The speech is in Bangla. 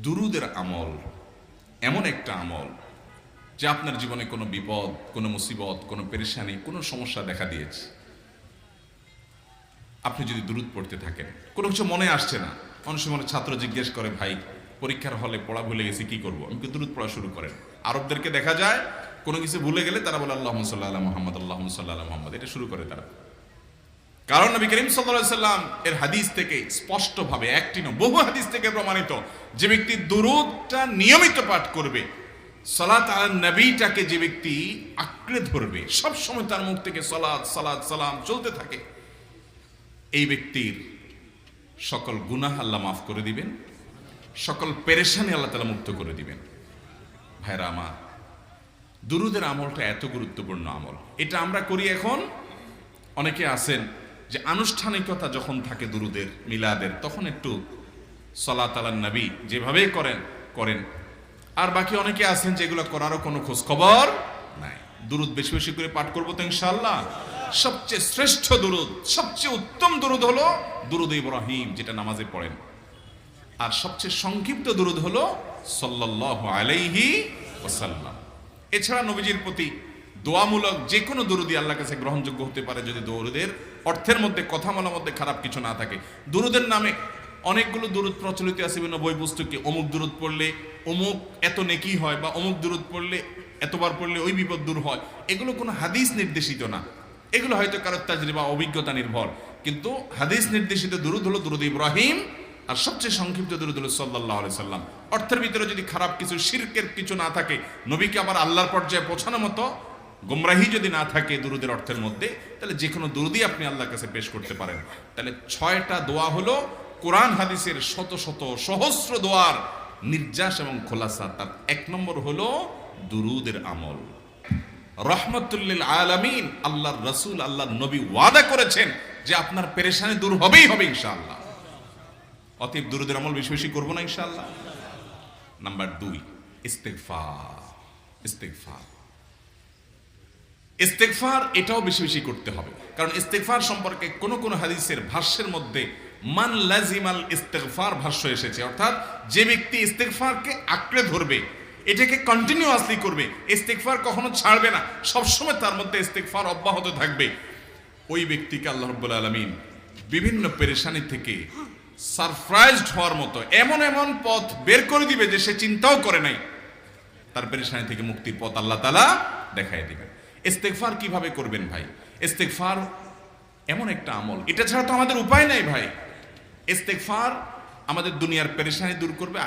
দুরুদের আমল এমন একটা আমল যে আপনার জীবনে কোনো বিপদ, কোনো মুসিবত, কোনো পেরেশানি, কোনো সমস্যা দেখা দিয়েছে, আপনি যদি দুরুদ পড়তে থাকেন, কোনো কিছু মনে আসছে না, অনেক সময় ছাত্র জিজ্ঞেস করে, ভাই পরীক্ষার হলে পড়া ভুলে গেছি, কি করবো? আমি দুরুদ পড়া শুরু করেন। আরবদেরকে দেখা যায় কোনো কিছু ভুলে গেলে তারা বলে আল্লাহুম্মা সাল্লি আলা মুহাম্মদ, আল্লাহুম্মা সাল্লি আলা মুহাম্মদ, এটা শুরু করে তারা। কারণ নবী করিম সাল্লাল্লাহু আলাইহি সাল্লাম এর হাদিস থেকে স্পষ্টভাবে, একটি নয় বহু হাদিস থেকে প্রমাণিত, যে ব্যক্তি দুরূদটা নিয়মিত পাঠ করবে, সালাত আলা নবীটাকে যে ব্যক্তি আঁকড়ে ধরবে, সব সময় তার মুখ থেকে সালাত সালাত সালাম চলতে থাকে, এই ব্যক্তির সকল গুনাহ আল্লাহ মাফ করে দিবেন, সকল পেরেশানি আল্লাহ তাআলা মুক্ত করে দিবেন। ভাইরা আমার, দুরূদের আমলটা এত গুরুত্বপূর্ণ আমল, এটা আমরা করি এখন। অনেকে আছেন যে আনুষ্ঠানিকতা যখন থাকে দুরুদের, মিলাদের, তখন একটু সালাত আলা নবী যেভাবে করেন করেন, আর বাকি অনেকে আছেন যেগুলো করারও কোনো খোঁজ খবর নাই। দুরুদ বেশি বেশি করে পাঠ করবো তো ইনশাআল্লাহ। সবচেয়ে শ্রেষ্ঠ দুরুদ, সবচেয়ে উত্তম দুরুদ হলো দুরুদ ইব্রাহিম, যেটা নামাজে পড়েন। আর সবচেয়ে সংক্ষিপ্ত দুরুদ হলো সাল্লাল্লাহু আলাইহি ওয়াসাল্লাম। এছাড়া নবীজির প্রতি দোয়ামূলক যে কোনো দুরুদই আল্লাহর কাছে গ্রহণযোগ্য হতে পারে, যদি দুরুদের অর্থের মধ্যে, কথা বলার মধ্যে খারাপ কিছু না থাকে। দুরুদের নামে অনেকগুলো দুরুদ প্রচলিত আছে বিভিন্ন বই পুস্তকে, অমুক দুরুদ পড়লে অমুক এত নেকি হয়, বা অমুক দুরুদ পড়লে এতবার পড়লে ওই বিপদ দূর হয়। এগুলো কোনো হাদিস নির্দেশিত না, এগুলো হয়তো কারো তাজরিবা, অভিজ্ঞতা নির্ভর। কিন্তু হাদিস নির্দেশিত দুরুদ হলো দুরুদ ইব্রাহিম, আর সবচেয়ে সংক্ষিপ্ত দুরুদ হলো সাল্লাল্লাহু আলাইহি সাল্লাম। অর্থের ভিতরে যদি খারাপ কিছু, শিরকের কিছু না থাকে, নবীকে আবার আল্লাহর পর্যায়ে পৌঁছানোর মতো গোমরাহি যদি না থাকে দুরুদের অর্থের মধ্যে, তাহলে যে কোনো দুরুদই আপনি আল্লাহর কাছে পেশ করতে পারেন। তাহলে 6টা দোয়া হলো কোরআন হাদিসের শত শত সহস্র দোয়ার নির্যাস এবং খোলাসা। তার 1 নম্বর হলো দুরুদের আমল। রহমতুল্লিল আলামিন, আল্লাহর রাসূল, আল্লাহর নবী ওয়াদা করেছেন যে আপনার পেরেশানি দূর হবেই হবে ইনশাআল্লাহ। অতএব দুরুদের আমল বেশি বেশি করবো না ইনশাআল্লাহ। নাম্বার 2, ইস্তেগফার। ইস্তেগফার ইস্তেগফার এটাও বেশি বেশি করতে হবে। কারণ ইস্তেগফার সম্পর্কে কোন কোন হাদিসের ভাষ্যের মধ্যে মান লাজিমাল ইস্তেগফার ভাষ্য এসেছে, অর্থাৎ যে ব্যক্তি ইস্তেগফারকে আঁকড়ে ধরবে, এটাকে কন্টিনিউয়াসলি করবে, ইস্তেগফার কখনো ছাড়বে না, সবসময় তার মধ্যে ইস্তেগফার অব্যাহত থাকবে, ওই ব্যক্তিকে আল্লাহ রাব্বুল আলামিন বিভিন্ন পেরেশানি থেকে সারপ্রাইজড হওয়ার মতো এমন এমন পথ বের করে দিবে যে সে চিন্তাও করে নাই। তার পেরেশানি থেকে মুক্তির পথ আল্লাহ তাআলা দেখায় দিবেন। ইস্তেগফার কিভাবে করবেন ভাই? ইস্তেগফার এমন একটা আমল, এটা ছাড়া তো আমাদের উপায় নাই ভাই। ইস্তেগফার আমাদের দুনিয়ার পেরেশানি দূর করবে।